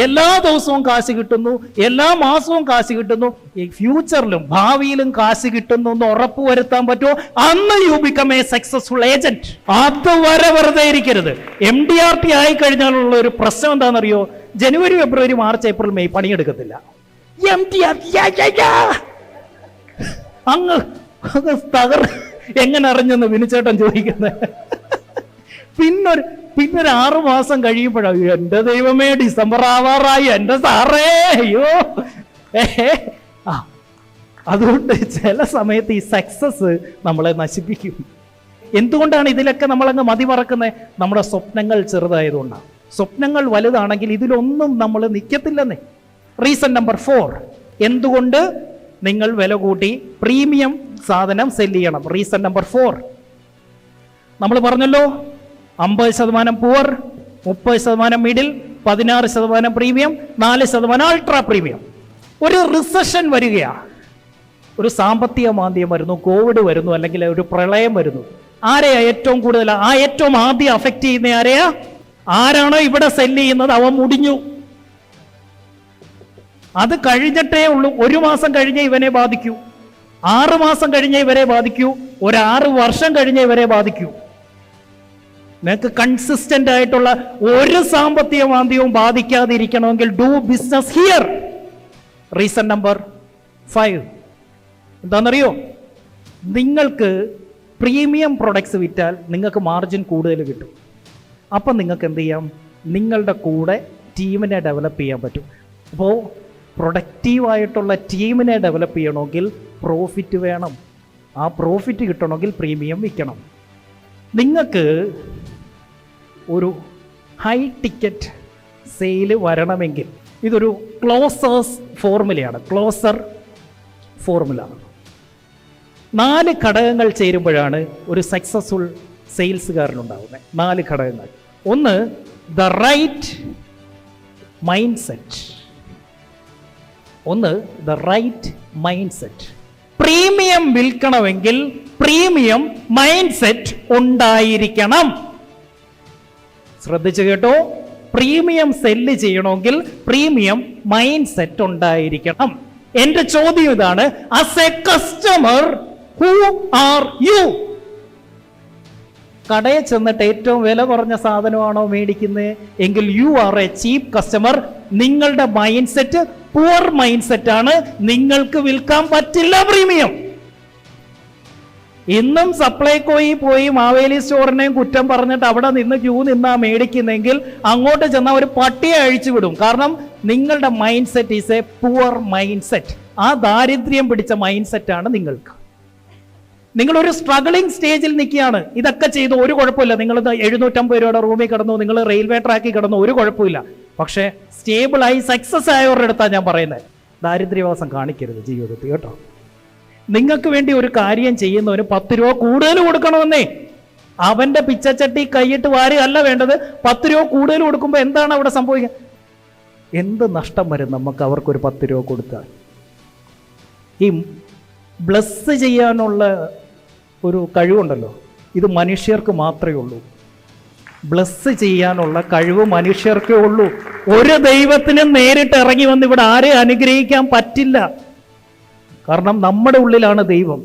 എല്ലാ ദിവസവും കാശ് കിട്ടുന്നു, എല്ലാ മാസവും കാശ് കിട്ടുന്നു, ഈ ഫ്യൂച്ചറിലും ഭാവിയിലും കാശ് കിട്ടുന്നു എന്ന് ഉറപ്പ് വരുത്താൻ പറ്റുമോ, അന്ന് you become A successful agent. അതുവരെ വെറുതെ ഇരിക്കരുത്. MDRT ആയി കഴിഞ്ഞാലുള്ള ഒരു പ്രശ്നം എന്താണെന്നറിയോ? ജനുവരി, ഫെബ്രുവരി, മാർച്ച്, ഏപ്രിൽ, മെയ് പണിയെടുക്കത്തില്ല. അങ്ങ് എങ്ങനെ അറിഞ്ഞെന്ന് വിനുചേട്ടൻ ചോദിക്കുന്നത്. പിന്നൊരു 6 മാസം കഴിയുമ്പോഴാണ്, എന്റെ ദൈവമേ ഡിസംബർ ആവാറായി, എന്റെ സാറേ, അയ്യോ. അതുകൊണ്ട് ചില സമയത്ത് ഈ സക്സസ് നമ്മളെ നശിപ്പിക്കും. എന്തുകൊണ്ടാണ് ഇതിലൊക്കെ നമ്മളങ്ങ് മതി മറക്കുന്നത്? നമ്മുടെ സ്വപ്നങ്ങൾ ചെറുതായതുകൊണ്ടാണ്. സ്വപ്നങ്ങൾ വലുതാണെങ്കിൽ ഇതിലൊന്നും നമ്മൾ നിൽക്കത്തില്ലെന്നേ. റീസൺ നമ്പർ 4, എന്തുകൊണ്ട് നിങ്ങൾ വില കൂട്ടി പ്രീമിയം സാധനം സെല് ചെയ്യണം. റീസൺ നമ്പർ 4 നമ്മൾ പറഞ്ഞല്ലോ, 50% poor, 30% middle, 16% premium, 4% ultra premium. ഒരു റിസഷൻ വരികയാണ്, ഒരു സാമ്പത്തിക മാന്ദ്യം വരുന്നു, കോവിഡ് വരുന്നു, അല്ലെങ്കിൽ ഒരു പ്രളയം വരുന്നു. ആരെയാ ഏറ്റവും കൂടുതൽ, ഏറ്റവും ആദ്യം അഫക്റ്റ് ചെയ്യുന്ന ആരെയാ? ആരാണോ ഇവിടെ സെല്ല് ചെയ്യുന്നത് അവൻ മുടിഞ്ഞു. അത് കഴിഞ്ഞിട്ടേ ഉള്ളൂ. 1 മാസം കഴിഞ്ഞേ ഇവനെ ബാധിക്കൂ, 6 മാസം കഴിഞ്ഞേ ഇവരെ ബാധിക്കൂ, 6 വർഷം കഴിഞ്ഞേ ഇവരെ ബാധിക്കൂ. നിങ്ങൾക്ക് കൺസിസ്റ്റന്റ് ആയിട്ടുള്ള ഒരു സാമ്പത്തിക മാന്ദ്യവും ബാധിക്കാതിരിക്കണമെങ്കിൽ do business here. Reason number 5 എന്താണെന്നറിയോ? നിങ്ങൾക്ക് പ്രീമിയം പ്രൊഡക്ട്സ് വിറ്റാൽ നിങ്ങൾക്ക് മാർജിൻ കൂടുതൽ കിട്ടും. അപ്പം നിങ്ങൾക്ക് എന്ത് ചെയ്യാം? നിങ്ങളുടെ കൂടെ ടീമിനെ ഡെവലപ്പ് ചെയ്യാൻ പറ്റും. അപ്പോൾ പ്രൊഡക്റ്റീവായിട്ടുള്ള ടീമിനെ ഡെവലപ്പ് ചെയ്യണമെങ്കിൽ പ്രോഫിറ്റ് വേണം. ആ പ്രോഫിറ്റ് കിട്ടണമെങ്കിൽ പ്രീമിയം വിൽക്കണം. നിങ്ങൾക്ക് ഒരു ഹൈ ടിക്കറ്റ് സെയിൽ വരണമെങ്കിൽ ഇതൊരു ക്ലോസേഴ്സ് ഫോർമുലയാണ്. ക്ലോസർ ഫോർമുല 4 ഘടകങ്ങൾ ചേരുമ്പോഴാണ് ഒരു സക്സസ്ഫുൾ സെയിൽസുകാരനുണ്ടാകുന്നത്. 4 ഘടകങ്ങൾ. 1, the right mindset. Premium വിൽക്കണമെങ്കിൽ പ്രീമിയം മൈൻഡ് സെറ്റ് ഉണ്ടായിരിക്കണം. ശ്രദ്ധിച്ചു കേട്ടോ? പ്രീമിയം സെല്ല് ചെയ്യണമെങ്കിൽ പ്രീമിയം മൈൻഡ് സെറ്റ് ഉണ്ടായിരിക്കണം. എന്റെ ചോദ്യം ഇതാണ്, as a customer who are you? കടയിൽ ചെന്നിട്ട് ഏറ്റവും വില കുറഞ്ഞ സാധനമാണോ മേടിക്കുന്നത് എങ്കിൽ you are a cheap customer. നിങ്ങളുടെ mindset poor mindset ആണ്. നിങ്ങൾക്ക് വിൽക്കാൻ പറ്റില്ല പ്രീമിയം. ഇന്നും സപ്ലൈകോയിൽ പോയി മാവേലി സ്റ്റോറിനെയും കുറ്റം പറഞ്ഞിട്ട് അവിടെ നിന്ന് ക്യൂ നിന്നാ മേടിക്കുന്നെങ്കിൽ അങ്ങോട്ട് ചെന്നാൽ ഒരു പട്ടിയെ അഴിച്ചു വിടും. കാരണം നിങ്ങളുടെ mind set is A poor mind set. ആ ദാരിദ്ര്യം പിടിച്ച മൈൻഡ് സെറ്റാണ് നിങ്ങൾക്ക്. നിങ്ങളൊരു സ്ട്രഗിളിംഗ് സ്റ്റേജിൽ നിൽക്കുകയാണ്. ഇതൊക്കെ ചെയ്തു ഒരു കുഴപ്പമില്ല. നിങ്ങൾ 750 രൂപയുടെ റൂമിൽ കിടന്നു, നിങ്ങൾ റെയിൽവേ ട്രാക്കിൽ കിടന്നു, ഒരു കുഴപ്പമില്ല. പക്ഷേ സ്റ്റേബിളായി സക്സസ് ആയവരുടെ അടുത്താണ് ഞാൻ പറയുന്നത്. ദാരിദ്ര്യവാസം കാണിക്കരുത് ജീവിതത്തിൽ കേട്ടോ. നിങ്ങൾക്ക് വേണ്ടി ഒരു കാര്യം ചെയ്യുന്നവന് 10 രൂപ കൂടുതൽ കൊടുക്കണമെന്നേ. അവന്റെ പിച്ചച്ചട്ടി കൈയിട്ട് വാരി അല്ല വേണ്ടത്. 10 രൂപ കൂടുതൽ കൊടുക്കുമ്പോൾ എന്താണ് അവിടെ സംഭവിക്കുക? എന്ത് നഷ്ടം വരും നമുക്ക് അവർക്കൊരു 10 രൂപ കൊടുത്താൽ? ഈ ബ്ലസ് ചെയ്യാനുള്ള ഒരു കഴിവുണ്ടല്ലോ, ഇത് മനുഷ്യർക്ക് മാത്രമേ ഉള്ളൂ. ബ്ലസ് ചെയ്യാനുള്ള കഴിവ് മനുഷ്യർക്കേ ഉള്ളൂ. ഒരു ദൈവത്തിനും നേരിട്ട് ഇറങ്ങി വന്ന് ഇവിടെ ആരെ അനുഗ്രഹിക്കാൻ പറ്റില്ല. കാരണം നമ്മുടെ ഉള്ളിലാണ് ദൈവം.